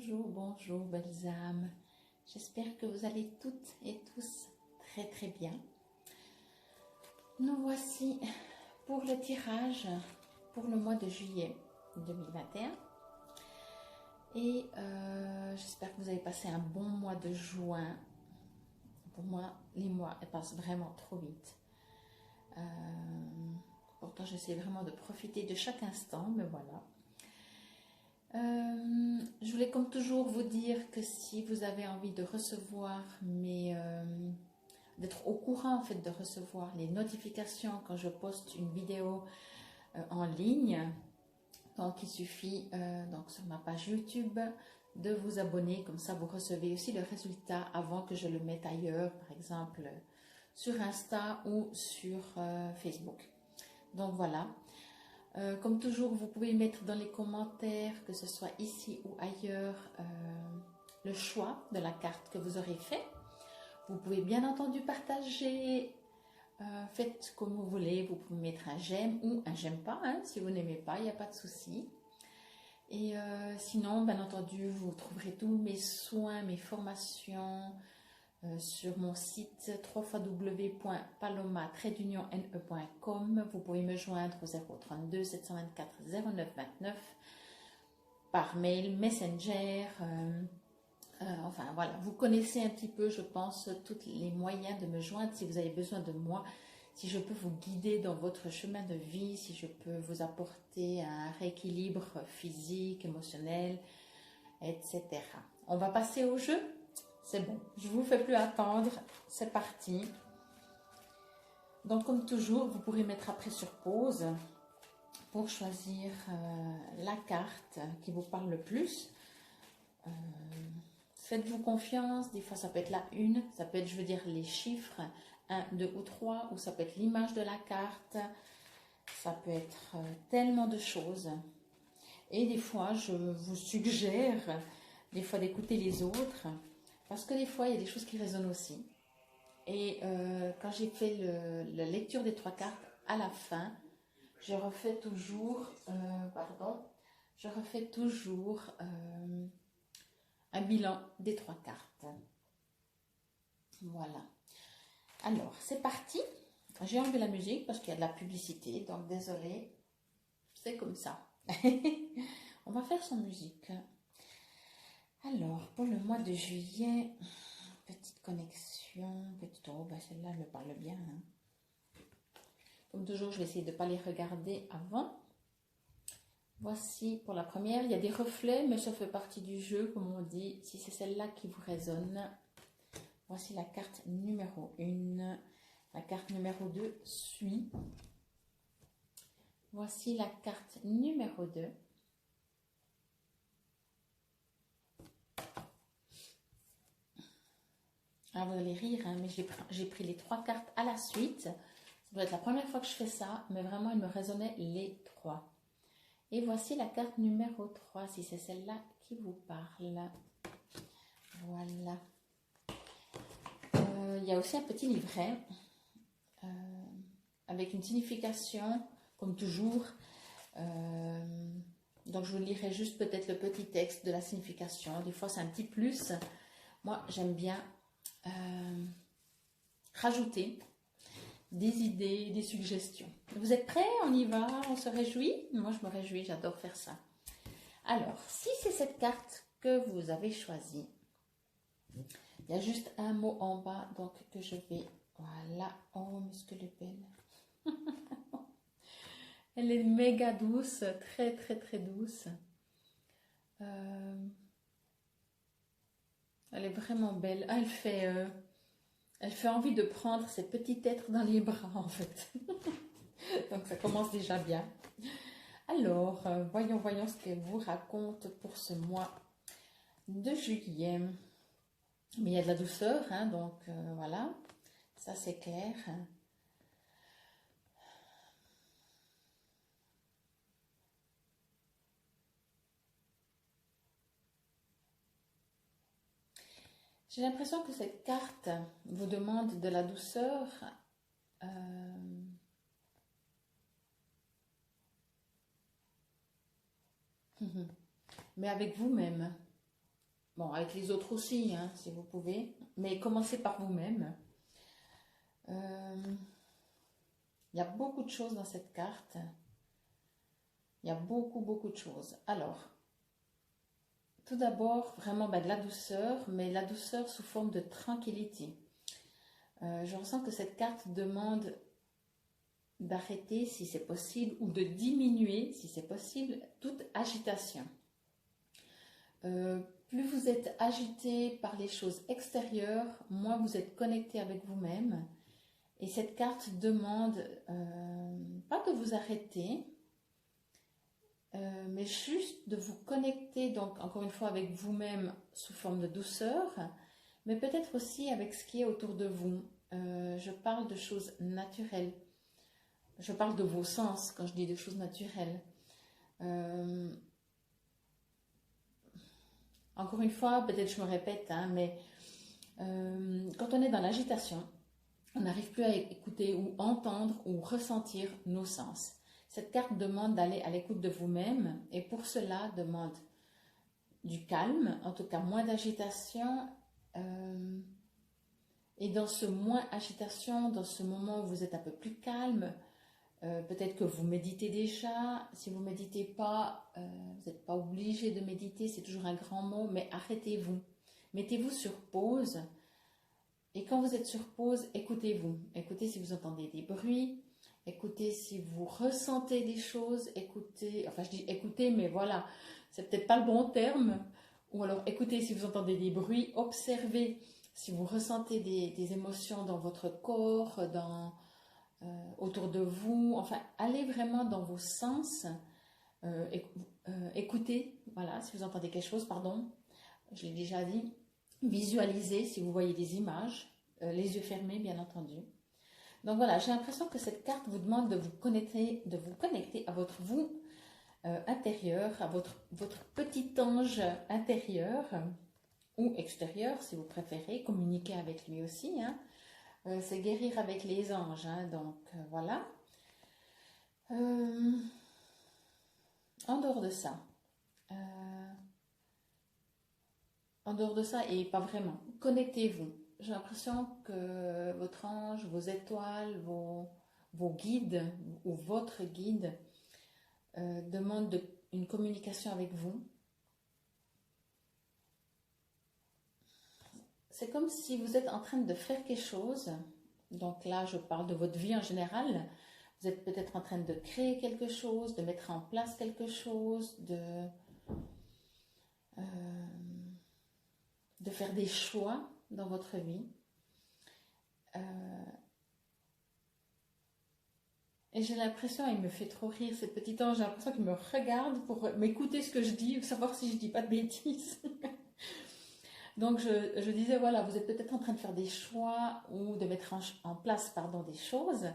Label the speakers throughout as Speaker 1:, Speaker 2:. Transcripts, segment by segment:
Speaker 1: Bonjour, belles âmes. J'espère que vous allez toutes et tous très bien. Nous voici pour le tirage pour le mois de juillet 2021. Et j'espère que vous avez passé un bon mois de juin. Pour moi, les mois passent vraiment trop vite. Pourtant, j'essaie vraiment de profiter de chaque instant, mais voilà. Je voulais comme toujours vous dire que si vous avez envie de recevoir d'être au courant en fait de recevoir les notifications quand je poste une vidéo en ligne, donc il suffit donc sur ma page YouTube de vous abonner, comme ça vous recevez aussi le résultat avant que je le mette ailleurs, par exemple sur Insta ou sur Facebook. Donc voilà. Comme toujours, vous pouvez mettre dans les commentaires, que ce soit ici ou ailleurs, le choix de la carte que vous aurez fait. Vous pouvez bien entendu partager, faites comme vous voulez, vous pouvez mettre un j'aime ou un j'aime pas, hein. Si vous n'aimez pas, il n'y a pas de souci. Et sinon, bien entendu, vous trouverez tous mes soins, mes formations sur mon site www.paloma-ne.com. Vous pouvez me joindre au 032 724 09 29 par mail, Messenger. Enfin voilà, vous connaissez un petit peu, je pense, tous les moyens de me joindre si vous avez besoin de moi, si je peux vous guider dans votre chemin de vie, si je peux vous apporter un rééquilibre physique, émotionnel, etc. On va passer au jeu. C'est bon, je ne vous fais plus attendre, c'est parti. Donc comme toujours, vous pourrez mettre après sur pause pour choisir la carte qui vous parle le plus. Faites-vous confiance, des fois ça peut être la une, ça peut être, je veux dire, les chiffres 1, 2 ou 3, ou ça peut être l'image de la carte, ça peut être tellement de choses. Et des fois, je vous suggère des fois d'écouter les autres, parce que des fois, il y a des choses qui résonnent aussi. Et quand j'ai fait la lecture des 3 cartes, à la fin, je refais toujours, un bilan des 3 cartes. Voilà. Alors, c'est parti. J'ai enlevé la musique parce qu'il y a de la publicité, donc désolé. C'est comme ça. On va faire sans musique. Alors, pour le mois de juillet, petite connexion, celle-là, elle me parle bien. Hein. Comme toujours, je vais essayer de ne pas les regarder avant. Voici pour la première, il y a des reflets, mais ça fait partie du jeu, comme on dit, si c'est celle-là qui vous résonne. Voici la carte numéro 1. La carte numéro 2 suit. Voici la carte numéro 2. Alors vous allez rire, hein, mais j'ai pris les 3 cartes à la suite. Ça doit être la première fois que je fais ça, mais vraiment, il me résonnait les 3. Et voici la carte numéro 3, si c'est celle-là qui vous parle. Voilà. Il y a aussi un petit livret avec une signification, comme toujours. Donc, je vous lirai juste peut-être le petit texte de la signification. Des fois, c'est un petit plus. Moi, j'aime bien rajouter des idées, des suggestions. Vous êtes prêts? On y va? On se réjouit? Moi, je me réjouis, j'adore faire ça. Alors, si c'est cette carte que vous avez choisie, il y a juste un mot en bas, donc que je vais... Voilà. Oh, mais ce qu'elle est belle. Elle est méga douce, très douce. Elle est vraiment belle. Ah, elle fait envie de prendre ces petits êtres dans les bras, en fait. Donc, ça commence déjà bien. Alors, voyons ce qu'elle vous raconte pour ce mois de juillet. Mais il y a de la douceur, hein, donc voilà, ça c'est clair. J'ai l'impression que cette carte vous demande de la douceur. Mais avec vous-même. Bon, avec les autres aussi, hein, si vous pouvez. Mais commencez par vous-même. Il y a beaucoup de choses dans cette carte. Il y a beaucoup, beaucoup de choses. Alors, tout d'abord, vraiment de la douceur, mais la douceur sous forme de tranquillité. Je ressens que cette carte demande d'arrêter, si c'est possible, ou de diminuer, si c'est possible, toute agitation. Plus vous êtes agité par les choses extérieures, moins vous êtes connecté avec vous-même. Et cette carte demande, pas de vous arrêter, mais juste de vous connecter, donc encore une fois avec vous-même sous forme de douceur, mais peut-être aussi avec ce qui est autour de vous. Je parle de choses naturelles. Je parle de vos sens quand je dis des choses naturelles. Encore une fois, peut-être je me répète, hein, mais quand on est dans l'agitation, on n'arrive plus à écouter ou entendre ou ressentir nos sens. Cette carte demande d'aller à l'écoute de vous-même et pour cela demande du calme, en tout cas moins d'agitation. Et dans ce moins agitation, dans ce moment où vous êtes un peu plus calme, peut-être que vous méditez déjà. Si vous ne méditez pas, vous n'êtes pas obligé de méditer, c'est toujours un grand mot, mais arrêtez-vous. Mettez-vous sur pause. Et quand vous êtes sur pause, écoutez-vous. Écoutez si vous entendez des bruits. Écoutez si vous ressentez des choses. Écoutez, enfin je dis écoutez, mais voilà, c'est peut-être pas le bon terme. Ou alors écoutez si vous entendez des bruits. Observez si vous ressentez des émotions dans votre corps, autour de vous. Enfin, allez vraiment dans vos sens. Écoutez, voilà, si vous entendez quelque chose, pardon, je l'ai déjà dit. Visualisez si vous voyez des images, les yeux fermés bien entendu. Donc voilà, j'ai l'impression que cette carte vous demande de vous connecter à votre vous intérieur, à votre petit ange intérieur ou extérieur si vous préférez, communiquer avec lui aussi. Hein. C'est guérir avec les anges, hein, donc voilà. En dehors de ça, et pas vraiment, connectez-vous. J'ai l'impression que votre ange, vos étoiles, vos guides ou votre guide demande une communication avec vous. C'est comme si vous êtes en train de faire quelque chose. Donc là, je parle de votre vie en général. Vous êtes peut-être en train de créer quelque chose, de mettre en place quelque chose, de faire des choix dans votre vie. Et j'ai l'impression, il me fait trop rire, ce petit ange, j'ai l'impression qu'il me regarde pour m'écouter ce que je dis, savoir si je dis pas de bêtises. Donc je disais, voilà, vous êtes peut-être en train de faire des choix ou de mettre en place des choses.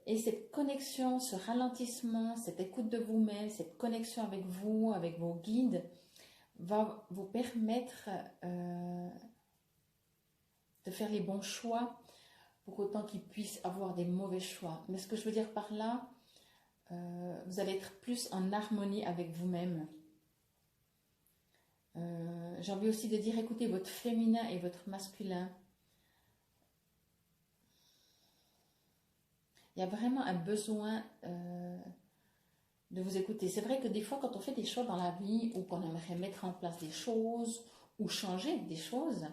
Speaker 1: Et cette connexion, ce ralentissement, cette écoute de vous-même, cette connexion avec vous, avec vos guides, va vous permettre de faire les bons choix pour autant qu'ils puissent avoir des mauvais choix. Mais ce que je veux dire par là, vous allez être plus en harmonie avec vous-même. J'ai envie aussi de dire, écoutez votre féminin et votre masculin. Il y a vraiment un besoin de vous écouter. C'est vrai que des fois, quand on fait des choix dans la vie ou qu'on aimerait mettre en place des choses ou changer des choses,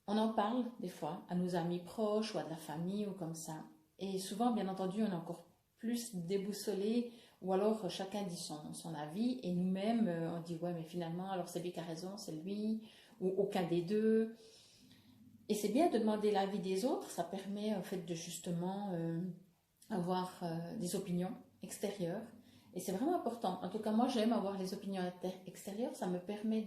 Speaker 1: on en parle des fois à nos amis proches ou à de la famille ou comme ça. Et souvent, bien entendu, on est encore plus déboussolé ou alors chacun dit son avis et nous-mêmes, on dit ouais mais finalement, alors c'est lui qui a raison, c'est lui ou aucun des deux. Et c'est bien de demander l'avis des autres, ça permet en fait de justement avoir des opinions extérieures. Et c'est vraiment important. En tout cas, moi j'aime avoir les opinions extérieures, ça me permet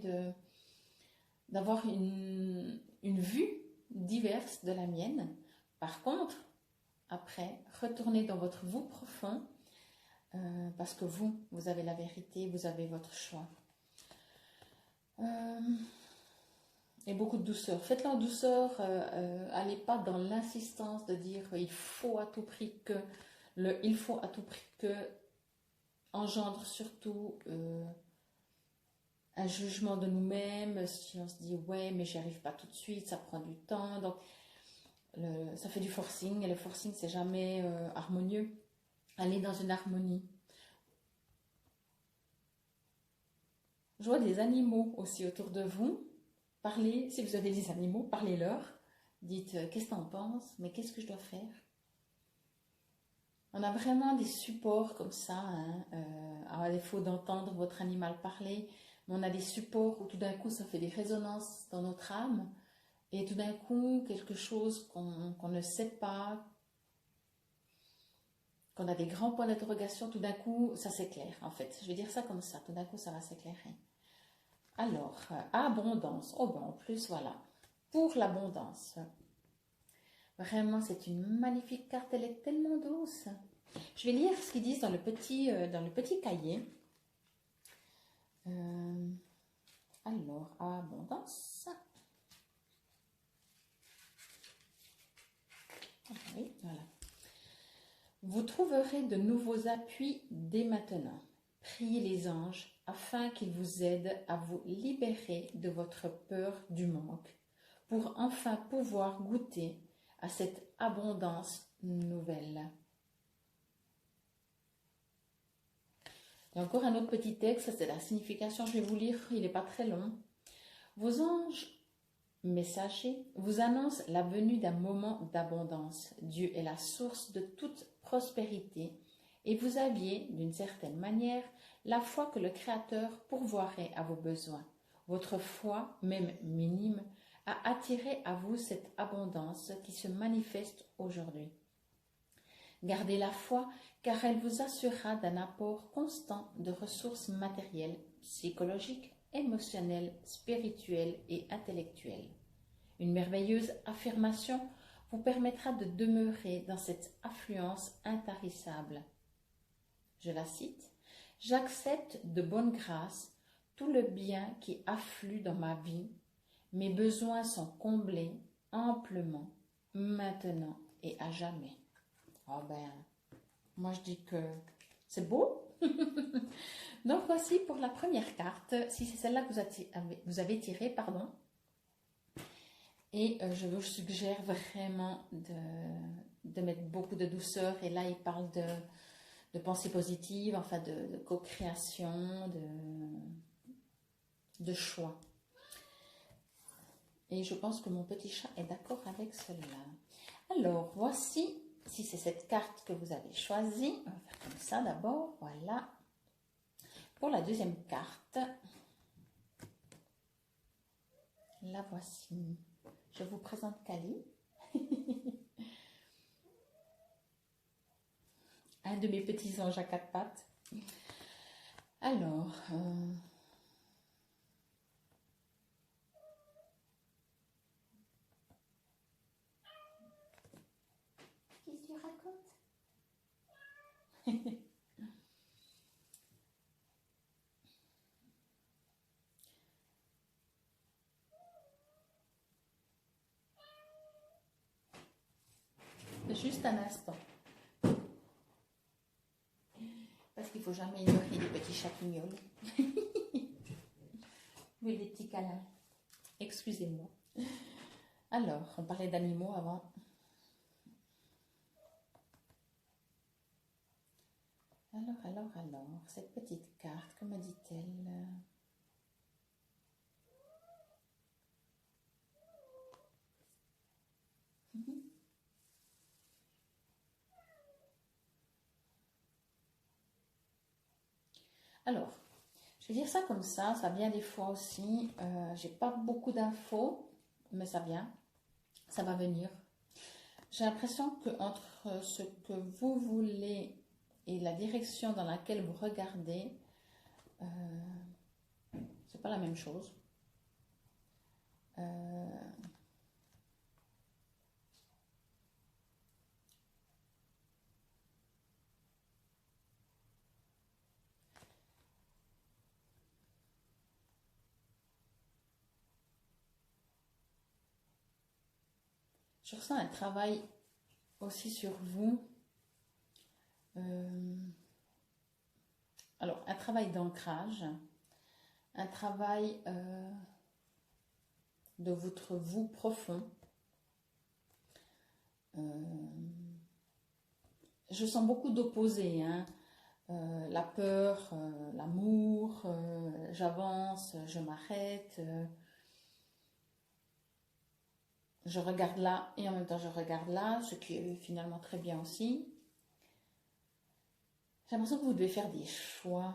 Speaker 1: d'avoir une vue diverse de la mienne. Par contre, après, retournez dans votre vous profond, parce que vous avez la vérité, vous avez votre choix. Et beaucoup de douceur. Faites-le en douceur, allez pas dans l'insistance de dire il faut à tout prix que, il faut à tout prix que engendre surtout un jugement de nous-mêmes, si on se dit ouais mais j'y arrive pas tout de suite, ça prend du temps, donc ça fait du forcing, et le forcing c'est jamais harmonieux. Aller dans une harmonie. Je vois des animaux aussi autour de vous. Parlez, si vous avez des animaux, parlez-leur. Dites qu'est-ce que t'en penses, mais qu'est-ce que je dois faire? On a vraiment des supports comme ça, hein, à défaut d'entendre votre animal parler, mais on a des supports où tout d'un coup ça fait des résonances dans notre âme, et tout d'un coup quelque chose qu'on ne sait pas, qu'on a des grands points d'interrogation, tout d'un coup ça s'éclaire en fait. Je vais dire ça comme ça, tout d'un coup ça va s'éclairer. Alors, abondance, oh ben en plus voilà, pour l'abondance. Vraiment, c'est une magnifique carte, elle est tellement douce. Je vais lire ce qu'ils disent dans le petit cahier. Alors, abondance. Oui, voilà. Vous trouverez de nouveaux appuis dès maintenant. Priez les anges afin qu'ils vous aident à vous libérer de votre peur du manque, pour enfin pouvoir goûter à cette abondance nouvelle. Il y a encore un autre petit texte, c'est la signification, je vais vous lire, il n'est pas très long. Vos anges messagers vous annoncent la venue d'un moment d'abondance. Dieu est la source de toute prospérité et vous aviez, d'une certaine manière, la foi que le Créateur pourvoirait à vos besoins. Votre foi, même minime, a attiré à vous cette abondance qui se manifeste aujourd'hui. Gardez la foi car elle vous assurera d'un apport constant de ressources matérielles, psychologiques, émotionnelles, spirituelles et intellectuelles. Une merveilleuse affirmation vous permettra de demeurer dans cette affluence intarissable. Je la cite. « J'accepte de bonne grâce tout le bien qui afflue dans ma vie. Mes besoins sont comblés amplement, maintenant et à jamais. » Oh ben, moi je dis que c'est beau. Donc voici pour la première carte, si c'est celle-là que vous avez tirée, pardon. Et je vous suggère vraiment de mettre beaucoup de douceur. Et là, il parle de pensée positive, enfin de co-création, de choix. Et je pense que mon petit chat est d'accord avec cela. Alors, voici, si c'est cette carte que vous avez choisie, on va faire comme ça d'abord, voilà. Pour la deuxième carte, la voici. Je vous présente Kali. Un de mes petits anges à quatre pattes. Alors, qu'est-ce que tu racontes? Juste un instant. Parce qu'il ne faut jamais ignorer les petits champignons. Oui, les petits câlins. Excusez-moi. Alors, on parlait d'animaux avant. Alors, cette petite carte, comment dit-elle? Alors, je vais dire ça comme ça vient des fois aussi. J'ai pas beaucoup d'infos, mais ça vient, ça va venir. J'ai l'impression que entre ce que vous voulez et la direction dans laquelle vous regardez, c'est pas la même chose. Je ressens un travail aussi sur vous. Alors, un travail d'ancrage. un travail de votre vous profond. Je sens beaucoup d'opposés, hein. La peur, l'amour, j'avance, je m'arrête, je regarde là et en même temps je regarde là, ce qui est finalement très bien aussi. J'ai l'impression que vous devez faire des choix.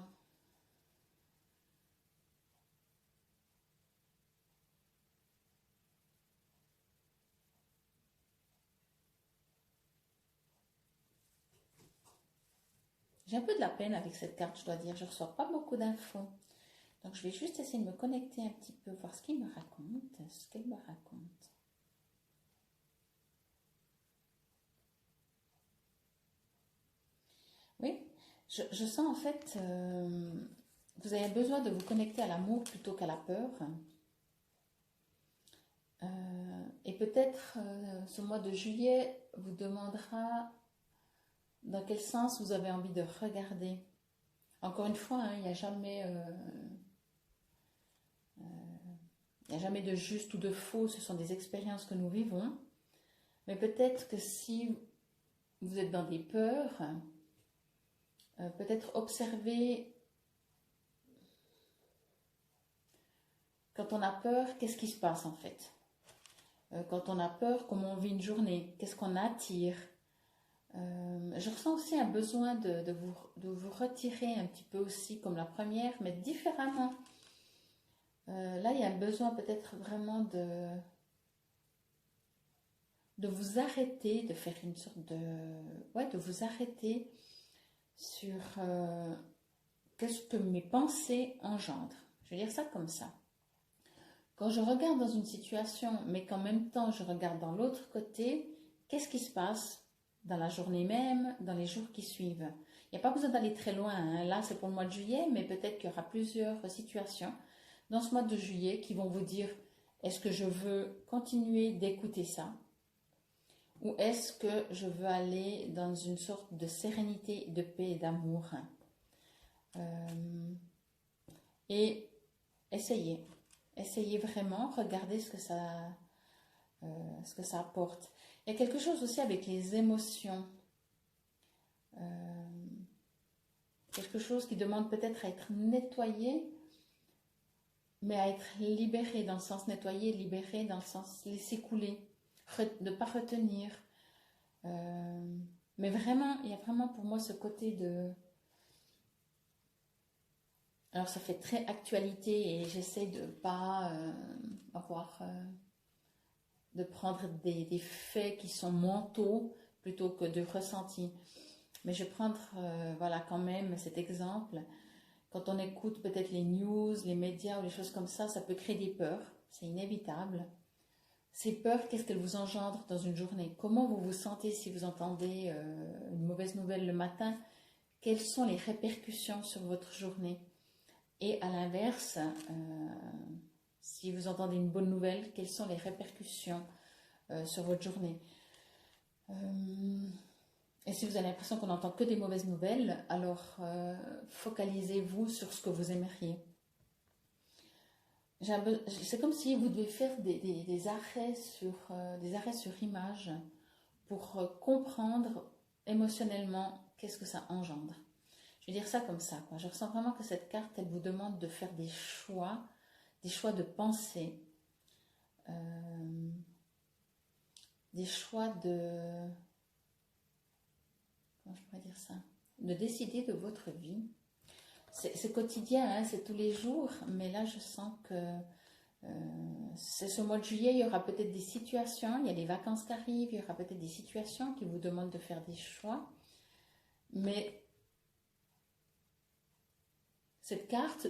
Speaker 1: J'ai un peu de la peine avec cette carte, je dois dire. Je ne reçois pas beaucoup d'infos. Donc, je vais juste essayer de me connecter un petit peu, voir ce qu'il me raconte, ce qu'elle me raconte. Oui, je sens en fait, vous avez besoin de vous connecter à l'amour plutôt qu'à la peur. Et peut-être ce mois de juillet vous demandera dans quel sens vous avez envie de regarder. Encore une fois, hein, il n'y a jamais... il n'y a jamais de juste ou de faux, ce sont des expériences que nous vivons. Mais peut-être que si vous êtes dans des peurs, peut-être observer, quand on a peur, qu'est-ce qui se passe en fait? Quand on a peur, comment on vit une journée? Qu'est-ce qu'on attire? Je ressens aussi un besoin de vous retirer un petit peu aussi, comme la première, mais différemment. Là, il y a un besoin peut-être vraiment de vous arrêter, de faire une sorte de... Ouais, de vous arrêter sur qu'est-ce que mes pensées engendrent. Je vais dire ça comme ça. Quand je regarde dans une situation, mais qu'en même temps je regarde dans l'autre côté, qu'est-ce qui se passe dans la journée même, dans les jours qui suivent? Il n'y a pas besoin d'aller très loin, hein. Là c'est pour le mois de juillet, mais peut-être qu'il y aura plusieurs situations dans ce mois de juillet qui vont vous dire, est-ce que je veux continuer d'écouter ça? Ou est-ce que je veux aller dans une sorte de sérénité, de paix et d'amour? Et essayez. Essayez vraiment, regardez ce que ça apporte. Il y a quelque chose aussi avec les émotions. Quelque chose qui demande peut-être à être nettoyé, mais à être libéré dans le sens nettoyé, libéré dans le sens laisser couler, ne pas retenir. Mais vraiment, il y a vraiment pour moi ce côté de... Alors ça fait très actualité et j'essaie de pas avoir... de prendre des faits qui sont mentaux plutôt que de ressentis. Mais je vais prendre voilà, quand même cet exemple. Quand on écoute peut-être les news, les médias ou les choses comme ça peut créer des peurs. C'est inévitable. Ces peurs, qu'est-ce qu'elles vous engendrent dans une journée? Comment vous vous sentez si vous entendez une mauvaise nouvelle le matin? Quelles sont les répercussions sur votre journée? Et à l'inverse, si vous entendez une bonne nouvelle, quelles sont les répercussions sur votre journée? Et si vous avez l'impression qu'on n'entend que des mauvaises nouvelles, alors focalisez-vous sur ce que vous aimeriez. C'est comme si vous devez faire des arrêts sur image pour comprendre émotionnellement qu'est-ce que ça engendre. Je vais dire ça comme ça, quoi. Je ressens vraiment que cette carte, elle vous demande de faire des choix de pensée, des choix de... Comment je pourrais dire ça? De décider de votre vie. C'est quotidien, hein, c'est tous les jours, mais là je sens que c'est ce mois de juillet, il y aura peut-être des situations, il y a les vacances qui arrivent, il y aura peut-être des situations qui vous demandent de faire des choix, mais cette carte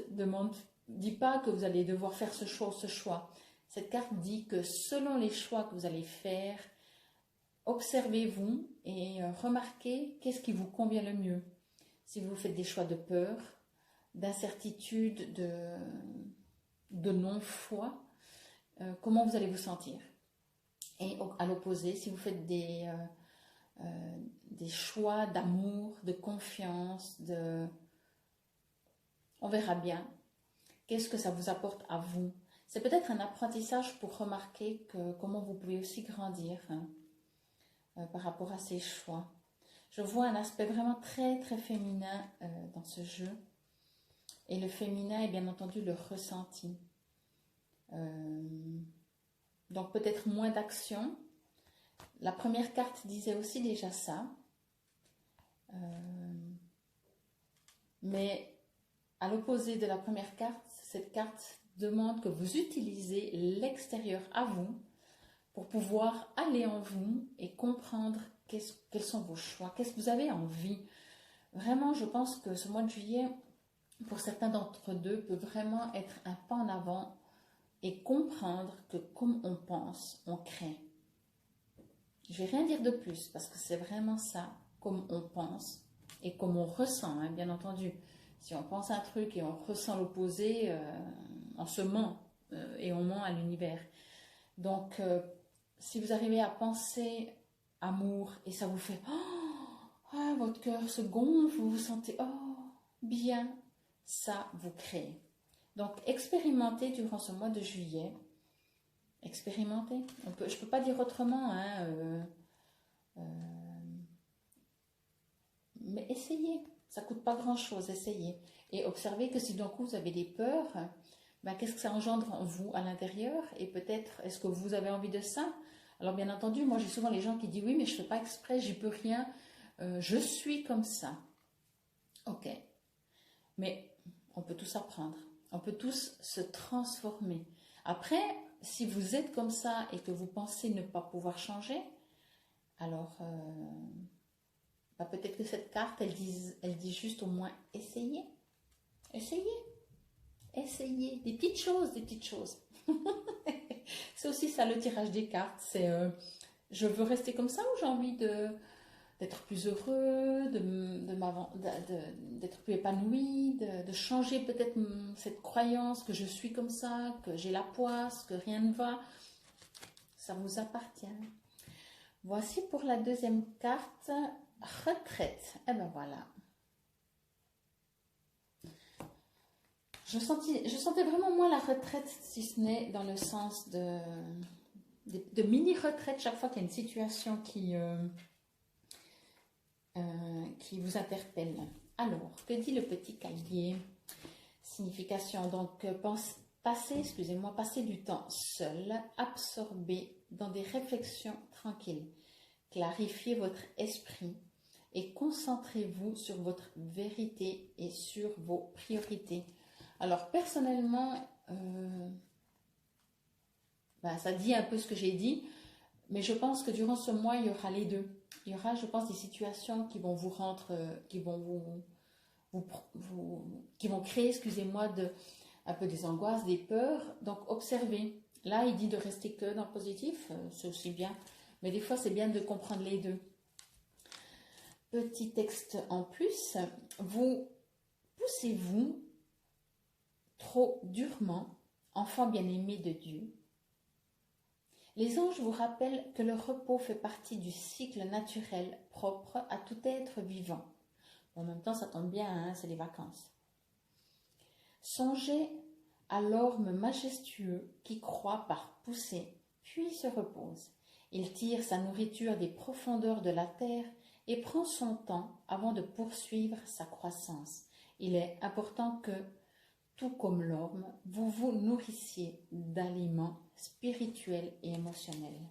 Speaker 1: dit pas que vous allez devoir faire ce choix ou ce choix. Cette carte dit que selon les choix que vous allez faire, observez-vous et remarquez qu'est-ce qui vous convient le mieux. Si vous faites des choix de peur, d'incertitude, de non-foi, comment vous allez vous sentir? Et à l'opposé, si vous faites des choix d'amour, de confiance, on verra bien. qu'est-ce que ça vous apporte à vous? C'est peut-être un apprentissage pour remarquer comment vous pouvez aussi grandir par rapport à ces choix. Je vois un aspect vraiment très très féminin dans ce jeu. Et le féminin est bien entendu le ressenti. Donc peut-être moins d'action. La première carte disait aussi déjà ça. Mais à l'opposé de la première carte, cette carte demande que vous utilisez l'extérieur à vous pour pouvoir aller en vous et comprendre quels sont vos choix, qu'est-ce que vous avez envie. Vraiment, je pense que ce mois de juillet, pour certains d'entre eux, peut vraiment être un pas en avant et comprendre que comme on pense, on crée. Je vais rien dire de plus parce que c'est vraiment ça, comme on pense et comme on ressent, hein, bien entendu. Si on pense un truc et on ressent l'opposé, on se ment et on ment à l'univers. Donc, si vous arrivez à penser amour et ça vous fait votre cœur se gonfle, vous vous sentez bien, ça vous crée. Donc, expérimentez durant ce mois de juillet. Expérimentez. Je ne peux pas dire autrement, hein, mais essayez. Ça ne coûte pas grand-chose, essayez. Et observez que si d'un coup vous avez des peurs, qu'est-ce que ça engendre en vous à l'intérieur? Et peut-être, est-ce que vous avez envie de ça? Alors bien entendu, moi j'ai souvent les gens qui disent oui, mais je ne fais pas exprès, j'y peux rien, je suis comme ça. Ok. Mais on peut tous apprendre, on peut tous se transformer. Après, si vous êtes comme ça et que vous pensez ne pas pouvoir changer, alors peut-être que cette carte, elle dit juste au moins essayez. Essayez. Essayez. Des petites choses, des petites choses. C'est aussi ça le tirage des cartes. C'est je veux rester comme ça ou j'ai envie d'être plus heureux, d'être plus épanoui, de changer peut-être cette croyance que je suis comme ça, que j'ai la poisse, que rien ne va. Ça vous appartient. Voici pour la deuxième carte, retraite. Et ben voilà. Je sentais vraiment moins la retraite, si ce n'est dans le sens de mini-retraite chaque fois qu'il y a une situation qui vous interpelle. Alors, que dit le petit cahier? Signification, donc passez du temps seul, absorbé dans des réflexions tranquilles. Clarifiez votre esprit et concentrez-vous sur votre vérité et sur vos priorités. Alors personnellement, ça dit un peu ce que j'ai dit, mais je pense que durant ce mois, il y aura les deux. Il y aura, je pense, des situations qui vont vous rendre, qui vont créer, excusez-moi, un peu des angoisses, des peurs. Donc observez. Là, il dit de rester que dans le positif, c'est aussi bien. Mais des fois, c'est bien de comprendre les deux. Petit texte en plus. Vous poussez-vous trop durement, enfant bien-aimé de Dieu. Les anges vous rappellent que le repos fait partie du cycle naturel propre à tout être vivant. En même temps, ça tombe bien, hein, c'est les vacances. Songez à l'orme majestueux qui croît par poussée, puis se repose. Il tire sa nourriture des profondeurs de la terre et prend son temps avant de poursuivre sa croissance. Il est important que, tout comme l'orme, vous vous nourrissiez d'aliments spirituels et émotionnels.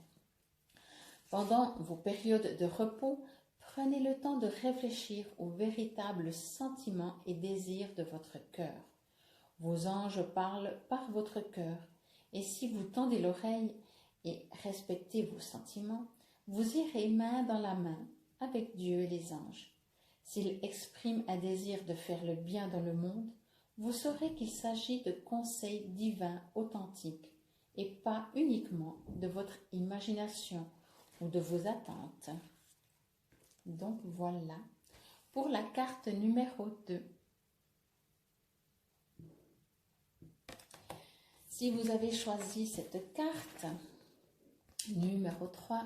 Speaker 1: Pendant vos périodes de repos, prenez le temps de réfléchir aux véritables sentiments et désirs de votre cœur. Vos anges parlent par votre cœur, et si vous tendez l'oreille et respectez vos sentiments, vous irez main dans la main avec Dieu et les anges. S'ils expriment un désir de faire le bien dans le monde, vous saurez qu'il s'agit de conseils divins authentiques et pas uniquement de votre imagination ou de vos attentes. Donc voilà pour la carte numéro 2. Si vous avez choisi cette carte numéro 3,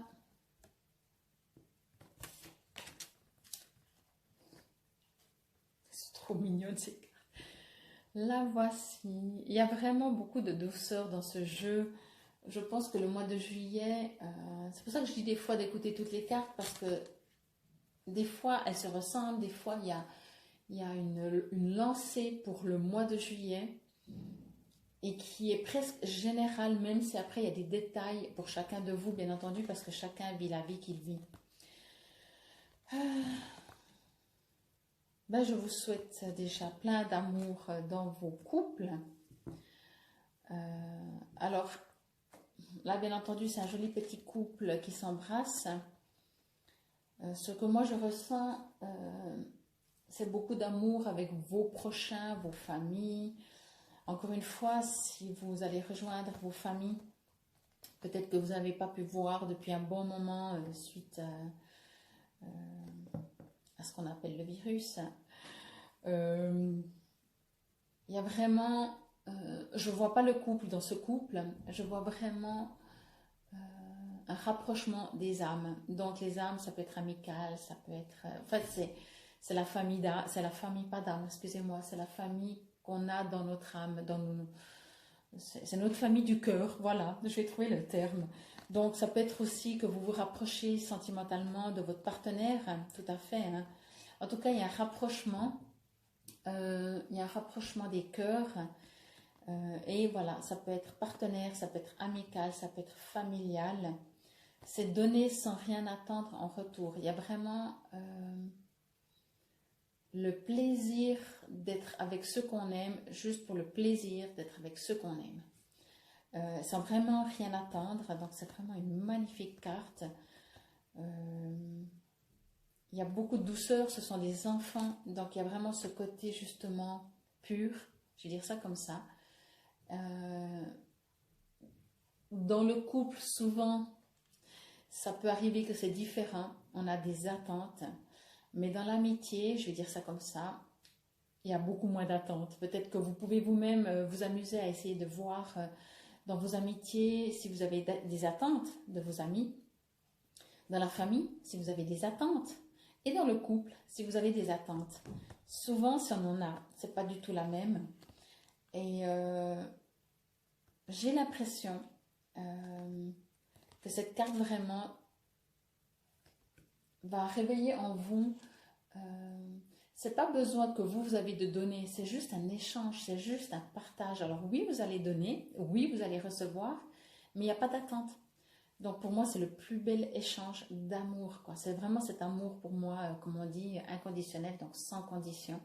Speaker 1: c'est trop mignonne ces cartes. La voici. Il y a vraiment beaucoup de douceur dans ce jeu. Je pense que le mois de juillet, c'est pour ça que je dis des fois d'écouter toutes les cartes, parce que des fois elles se ressemblent, des fois il y a une lancée pour le mois de juillet et qui est presque générale, même si après il y a des détails pour chacun de vous, bien entendu, parce que chacun vit la vie qu'il vit. Ben, je vous souhaite déjà plein d'amour dans vos couples. Alors, là, bien entendu, c'est un joli petit couple qui s'embrasse. Ce que moi je ressens, c'est beaucoup d'amour avec vos prochains, vos familles. Encore une fois, si vous allez rejoindre vos familles, peut-être que vous n'avez pas pu voir depuis un bon moment suite à ce qu'on appelle le virus. Il y a vraiment, je ne vois pas le couple dans ce couple, je vois vraiment un rapprochement des âmes. Donc les âmes, ça peut être amical, ça peut être... en fait, c'est la famille d'âme, c'est la famille, pas d'âme, excusez-moi, c'est la famille qu'on a dans notre âme, c'est notre famille du cœur, voilà, je vais trouver le terme. Donc ça peut être aussi que vous vous rapprochez sentimentalement de votre partenaire, tout à fait. Hein. En tout cas, il y a un rapprochement des cœurs. Et voilà, ça peut être partenaire, ça peut être amical, ça peut être familial. C'est donner sans rien attendre en retour. Il y a vraiment le plaisir d'être avec ceux qu'on aime, juste pour le plaisir d'être avec ceux qu'on aime. Sans vraiment rien attendre, donc c'est vraiment une magnifique carte. Il y a beaucoup de douceur, ce sont des enfants, donc il y a vraiment ce côté justement pur, je vais dire ça comme ça. Dans le couple, souvent, ça peut arriver que c'est différent, on a des attentes, mais dans l'amitié, je vais dire ça comme ça, il y a beaucoup moins d'attentes. Peut-être que vous pouvez vous-même vous amuser à essayer de voir dans vos amitiés si vous avez des attentes de vos amis, dans la famille, si vous avez des attentes, et dans le couple, si vous avez des attentes. Souvent, si on en a, c'est pas du tout la même. Et j'ai l'impression que cette carte vraiment va réveiller en vous. C'est pas besoin que vous avez de donner, c'est juste un échange, c'est juste un partage. Alors oui, vous allez donner, oui, vous allez recevoir, mais il n'y a pas d'attente. Donc pour moi, c'est le plus bel échange d'amour, quoi. C'est vraiment cet amour pour moi, comme on dit, inconditionnel, donc sans condition.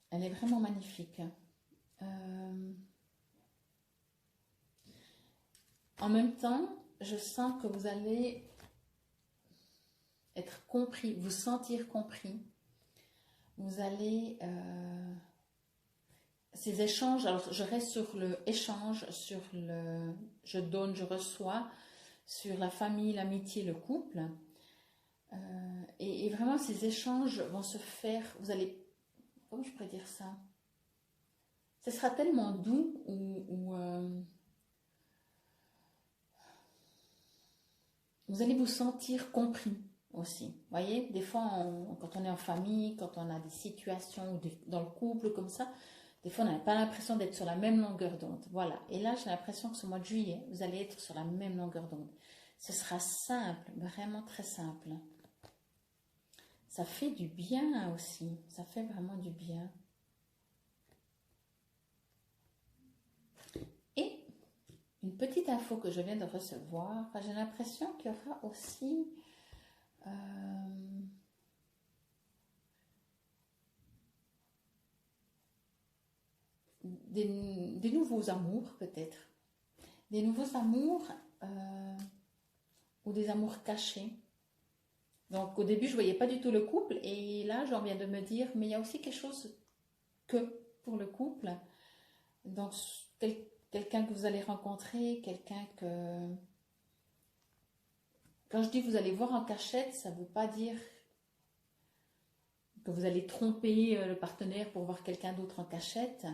Speaker 1: Elle est vraiment magnifique. En même temps, je sens que vous allez être compris, vous sentir compris. Vous allez... ces échanges, alors je reste sur le échange, sur le je donne, je reçois, sur la famille, l'amitié, le couple. Et vraiment, ces échanges vont se faire, vous allez... Comment je pourrais dire ça? Ce sera tellement doux ou vous allez vous sentir compris aussi. Vous voyez, des fois, quand on est en famille, quand on a des situations dans le couple comme ça, des fois, on n'a pas l'impression d'être sur la même longueur d'onde. Voilà. Et là, j'ai l'impression que ce mois de juillet, vous allez être sur la même longueur d'onde. Ce sera simple, vraiment très simple. Ça fait du bien aussi. Ça fait vraiment du bien. Et une petite info que je viens de recevoir, j'ai l'impression qu'il y aura aussi des nouveaux amours peut-être. Des nouveaux amours ou des amours cachés. Donc au début je ne voyais pas du tout le couple et là j'en viens de me dire mais il y a aussi quelque chose que pour le couple. Donc quelqu'un que vous allez rencontrer, quelqu'un que... Quand je dis vous allez voir en cachette, ça ne veut pas dire que vous allez tromper le partenaire pour voir quelqu'un d'autre en cachette.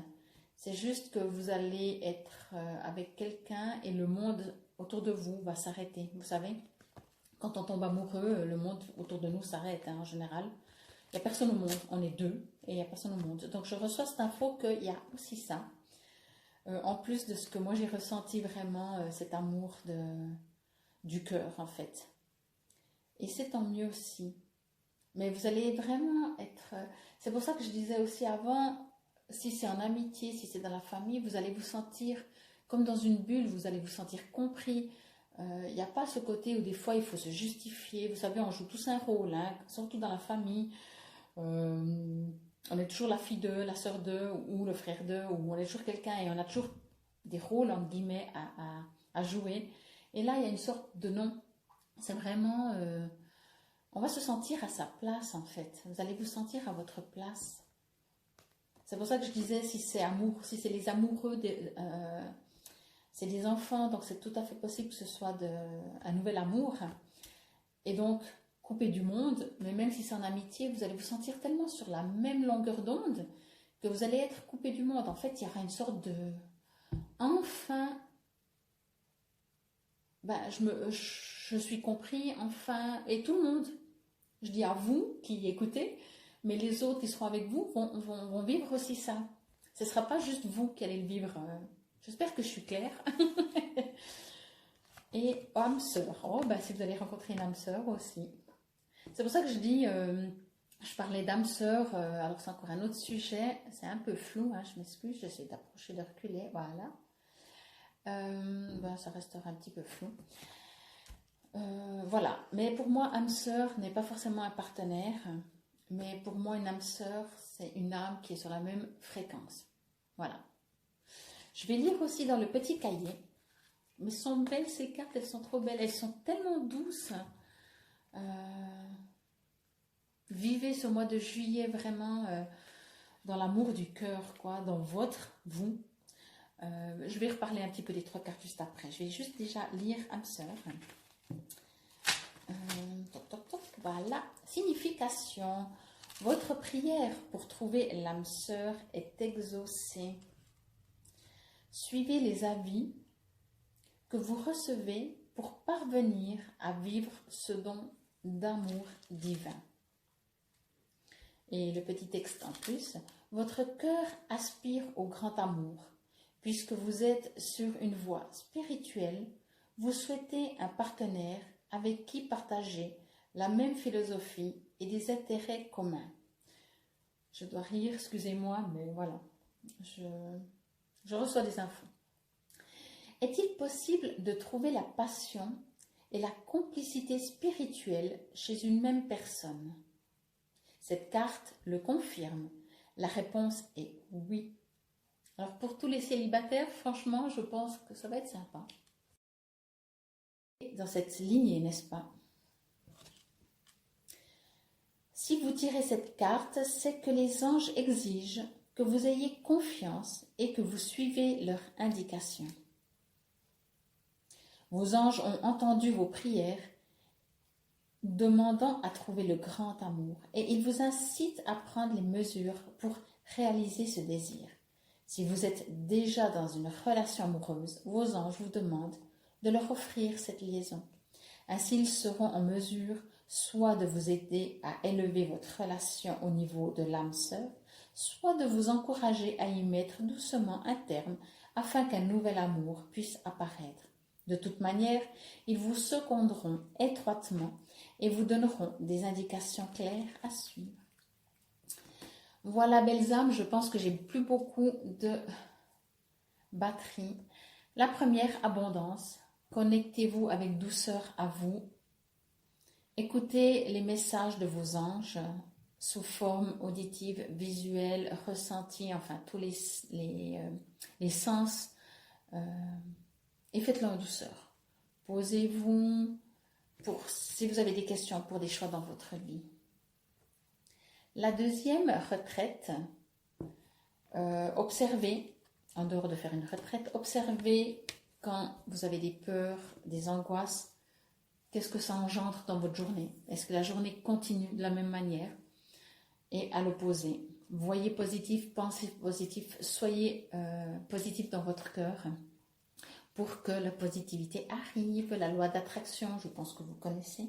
Speaker 1: C'est juste que vous allez être avec quelqu'un et le monde autour de vous va s'arrêter. Vous savez, quand on tombe amoureux, le monde autour de nous s'arrête hein, en général. Il n'y a personne au monde, on est deux et il n'y a personne au monde. Donc je reçois cette info qu'il y a aussi ça. En plus de ce que moi j'ai ressenti vraiment, cet amour du cœur en fait. Et c'est tant mieux aussi. Mais vous allez vraiment être... C'est pour ça que je disais aussi avant, si c'est en amitié, si c'est dans la famille, vous allez vous sentir comme dans une bulle, vous allez vous sentir compris. Il n'y a pas ce côté où des fois il faut se justifier. Vous savez, on joue tous un rôle, hein, surtout dans la famille. On est toujours la fille de, la sœur de, ou le frère de, ou on est toujours quelqu'un et on a toujours des rôles, entre guillemets, à jouer. Et là, il y a une sorte de non. C'est vraiment... on va se sentir à sa place, en fait. Vous allez vous sentir à votre place. C'est pour ça que je disais, si c'est amour, si c'est les amoureux, c'est des enfants, donc c'est tout à fait possible que ce soit un nouvel amour. Et donc, coupé du monde, mais même si c'est en amitié, vous allez vous sentir tellement sur la même longueur d'onde que vous allez être coupé du monde. En fait, il y aura une sorte de... Enfin, ben, je suis compris, enfin, et tout le monde. Je dis à vous qui écoutez, mais les autres qui seront avec vous vont vivre aussi ça. Ce ne sera pas juste vous qui allez le vivre. J'espère que je suis claire. Et âme sœur. Oh, ben, si vous allez rencontrer une âme sœur aussi. C'est pour ça que je dis, je parlais d'âme sœur, alors c'est encore un autre sujet. C'est un peu flou, hein, je m'excuse, j'essaie d'approcher, de reculer. Voilà. Ben, ça restera un petit peu flou. Voilà, mais pour moi, âme sœur n'est pas forcément un partenaire, mais pour moi, une âme sœur, c'est une âme qui est sur la même fréquence. Voilà. Je vais lire aussi dans le petit cahier, mais sont belles ces cartes, elles sont trop belles, elles sont tellement douces. Vivez ce mois de juillet vraiment dans l'amour du cœur, quoi, dans votre, vous. Je vais reparler un petit peu des 3 cartes juste après. Je vais juste déjà lire âme sœur. Voilà, signification. Votre prière pour trouver l'âme sœur est exaucée. Suivez les avis que vous recevez pour parvenir à vivre ce don d'amour divin. Et le petit texte en plus. Votre cœur aspire au grand amour. Puisque vous êtes sur une voie spirituelle, vous souhaitez un partenaire avec qui partager la même philosophie et des intérêts communs. Je dois rire, excusez-moi, mais voilà, je reçois des infos. Est-il possible de trouver la passion et la complicité spirituelle chez une même personne? Cette carte le confirme. La réponse est oui. Alors pour tous les célibataires, franchement, je pense que ça va être sympa. Dans cette lignée, n'est-ce pas? Si vous tirez cette carte, c'est que les anges exigent que vous ayez confiance et que vous suivez leurs indications. Vos anges ont entendu vos prières demandant à trouver le grand amour et ils vous incitent à prendre les mesures pour réaliser ce désir. Si vous êtes déjà dans une relation amoureuse, vos anges vous demandent de leur offrir cette liaison. Ainsi, ils seront en mesure soit de vous aider à élever votre relation au niveau de l'âme sœur, soit de vous encourager à y mettre doucement un terme afin qu'un nouvel amour puisse apparaître. De toute manière, ils vous seconderont étroitement et vous donneront des indications claires à suivre. Voilà, belles âmes, je pense que j'ai plus beaucoup de batterie. La première, abondance. Connectez-vous avec douceur à vous. Écoutez les messages de vos anges sous forme auditive, visuelle, ressentie, enfin tous les sens. Et faites-le en douceur. Posez-vous si vous avez des questions pour des choix dans votre vie. La deuxième retraite, observez, en dehors de faire une retraite, observez quand vous avez des peurs, des angoisses, qu'est-ce que ça engendre dans votre journée? Est-ce que la journée continue de la même manière? Et à l'opposé, voyez positif, pensez positif, soyez positif dans votre cœur pour que la positivité arrive, la loi d'attraction, je pense que vous connaissez.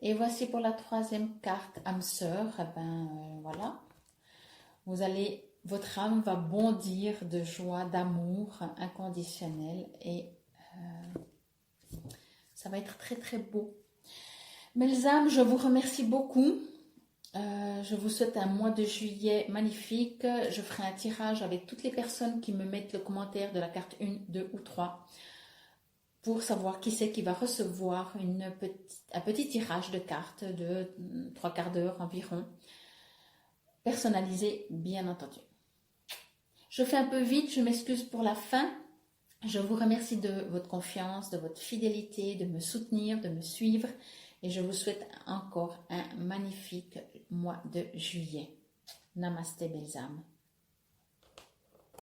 Speaker 1: Et voici pour la troisième carte, âme sœur. Eh ben, voilà. Votre âme va bondir de joie, d'amour inconditionnel et ça va être très très beau. Mes âmes, je vous remercie beaucoup. Je vous souhaite un mois de juillet magnifique. Je ferai un tirage avec toutes les personnes qui me mettent le commentaire de la carte 1, 2 ou 3 pour savoir qui c'est qui va recevoir un petit tirage de cartes de 3/4 d'heure environ, personnalisé bien entendu. Je fais un peu vite, je m'excuse pour la fin. Je vous remercie de votre confiance, de votre fidélité, de me soutenir, de me suivre et je vous souhaite encore un magnifique mois de juillet. Namasté, belles âmes.